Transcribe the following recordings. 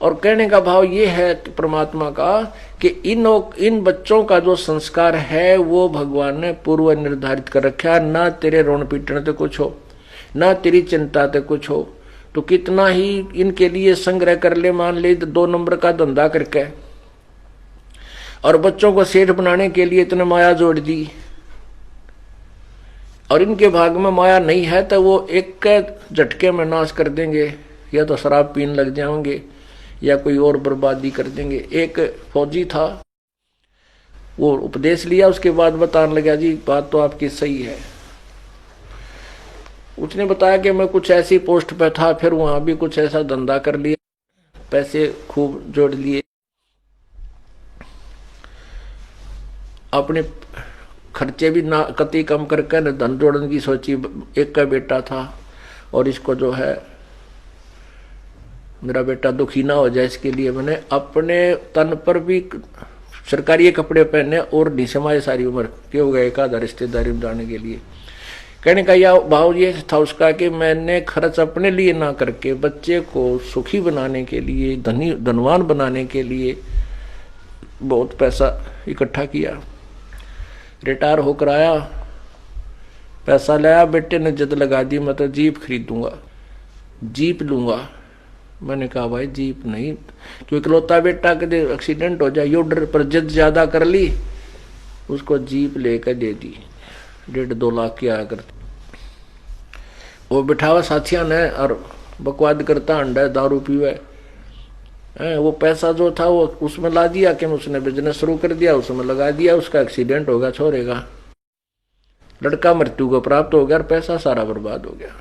और कहने का भाव ये है परमात्मा का कि इन बच्चों का जो संस्कार है वो भगवान ने पूर्व निर्धारित कर रखा है। ना तेरे रोन पीटने तो कुछ हो, ना तेरी चिंता तो कुछ हो, तो कितना ही इनके लिए संग्रह कर ले, मान ले 2 नंबर का धंधा करके, और बच्चों को सेठ बनाने के लिए इतने माया जोड़ दी, और इनके भाग में माया नहीं है तो वो एक झटके में नाश कर देंगे, या तो शराब पीने लग जाएंगे या कोई और बर्बादी कर देंगे। एक फौजी था, वो उपदेश लिया, उसके बाद बताने लगा जी बात तो आपकी सही है। उसने बताया कि मैं कुछ ऐसी पोस्ट पे था, फिर वहां भी कुछ ऐसा धंधा कर लिया, पैसे खूब जोड़ लिए, अपने खर्चे भी ना कति कम करके न धन जोड़ने की सोची। एक का बेटा था और इसको जो है मेरा बेटा दुखी ना हो जाए इसके लिए मैंने अपने तन पर भी सरकारी कपड़े पहने और निशमाए सारी उम्र के हो गए एक आधा रिश्तेदारी में जाने के लिए। कहने का यह भाव ये था उसका कि मैंने खर्च अपने लिए ना करके बच्चे को सुखी बनाने के लिए, धनवान बनाने के लिए बहुत पैसा इकट्ठा किया। रिटायर होकर आया, पैसा लाया, बेटे ने जिद लगा दी मैं तो जीप खरीदूंगा, जीप लूंगा। मैंने कहा भाई जीप नहीं, क्योंकि इकलौता बेटा कदे एक्सीडेंट हो जाए, यो डर पर जिद ज्यादा कर ली, उसको जीप लेकर दे दी। 1.5-2 लाख की आया करती। वो बिठावा साथिया ने और बकवाद करता, अंडा दारू पीवे। वो पैसा जो था वो उसमें ला दिया कि उसने बिजनेस शुरू कर दिया, उसमें लगा दिया, उसका एक्सीडेंट होगा, छोड़ेगा, लड़का मृत्यु को प्राप्त हो गया और पैसा सारा बर्बाद हो गया।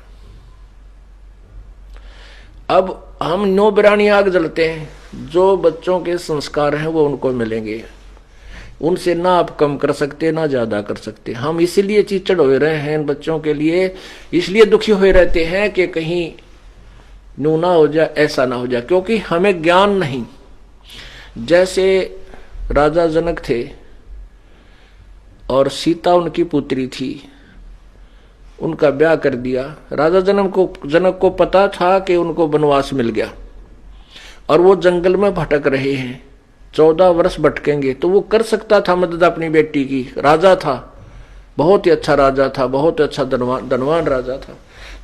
अब हम 9 बिरानी आग जलते हैं, जो बच्चों के संस्कार हैं वो उनको मिलेंगे, उनसे ना आप कम कर सकते ना ज्यादा कर सकते। हम इसीलिए चिचड़ हो रहे हैं इन बच्चों के लिए, इसलिए दुखी हुए रहते हैं कि कहीं न्यू ना हो जाए, ऐसा ना हो जाए, क्योंकि हमें ज्ञान नहीं। जैसे राजा जनक थे और सीता उनकी पुत्री थी, उनका ब्याह कर दिया। राजा जनक को पता था कि उनको वनवास मिल गया और वो जंगल में भटक रहे हैं, 14 वर्ष भटकेंगे, तो वो कर सकता था मदद अपनी बेटी की। राजा था, बहुत ही अच्छा राजा था, बहुत अच्छा धनवान राजा था।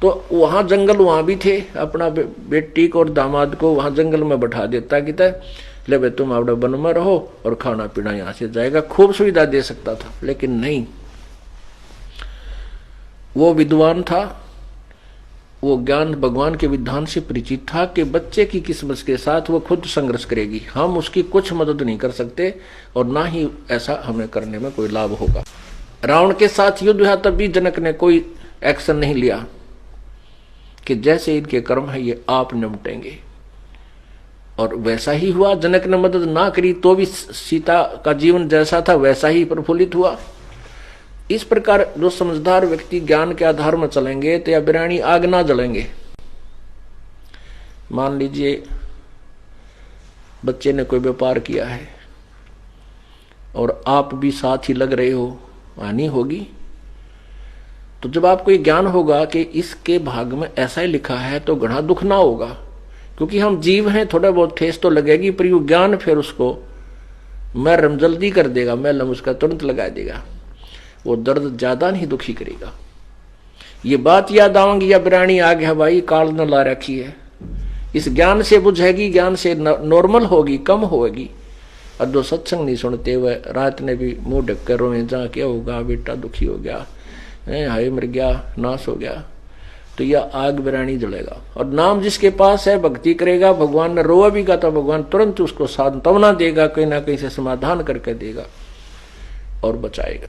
तो वहां जंगल वहां भी थे, अपना बेटी को और दामाद को वहां जंगल में बैठा देता कि ले भाई तुम अपने वन में रहो और खाना पीना यहां से जाएगा, खूब सुविधा दे सकता था। लेकिन नहीं, वो विद्वान था, वो ज्ञान भगवान के विधान से परिचित था कि बच्चे की किस्मत के साथ वो खुद संघर्ष करेगी, हम उसकी कुछ मदद नहीं कर सकते और ना ही ऐसा हमें करने में कोई लाभ होगा। रावण के साथ युद्ध हुआ तब भी जनक ने कोई एक्शन नहीं लिया कि जैसे इनके कर्म है ये आप निपटेंगे, और वैसा ही हुआ। जनक ने मदद ना करी तो भी सीता का जीवन जैसा था वैसा ही प्रफुल्लित हुआ। इस प्रकार जो समझदार व्यक्ति ज्ञान के आधार में चलेंगे तो या बिरानी आग ना जलेंगे। मान लीजिए बच्चे ने कोई व्यापार किया है और आप भी साथ ही लग रहे हो, हानि होगी। तो जब आपको ये ज्ञान होगा कि इसके भाग में ऐसा ही लिखा है तो घना दुख ना होगा, क्योंकि हम जीव हैं, थोड़ा बहुत ठेस तो लगेगी, पर यू ज्ञान फिर उसको मरहम जल्दी कर देगा, महलम उसका तुरंत लगा देगा, वो दर्द ज्यादा नहीं दुखी करेगा। ये बात याद आवेंगी या बिरानी आ गया भाई काल न ला रखी है, इस ज्ञान से बुझेगी, ज्ञान से नॉर्मल होगी, कम होगी। और जो सत्संग नहीं सुनते हुए रात ने भी मुंह ढक कर रोए, जहाँ क्या होगा बेटा दुखी हो गया, हाय मर गया, नाश हो गया, तो यह आग बिरानी जलेगा। और नाम जिसके पास है भक्ति करेगा, भगवान ने रोआ भी का तो भगवान तुरंत उसको सांत्वना देगा, कहीं ना कहीं से समाधान करके देगा और बचाएगा।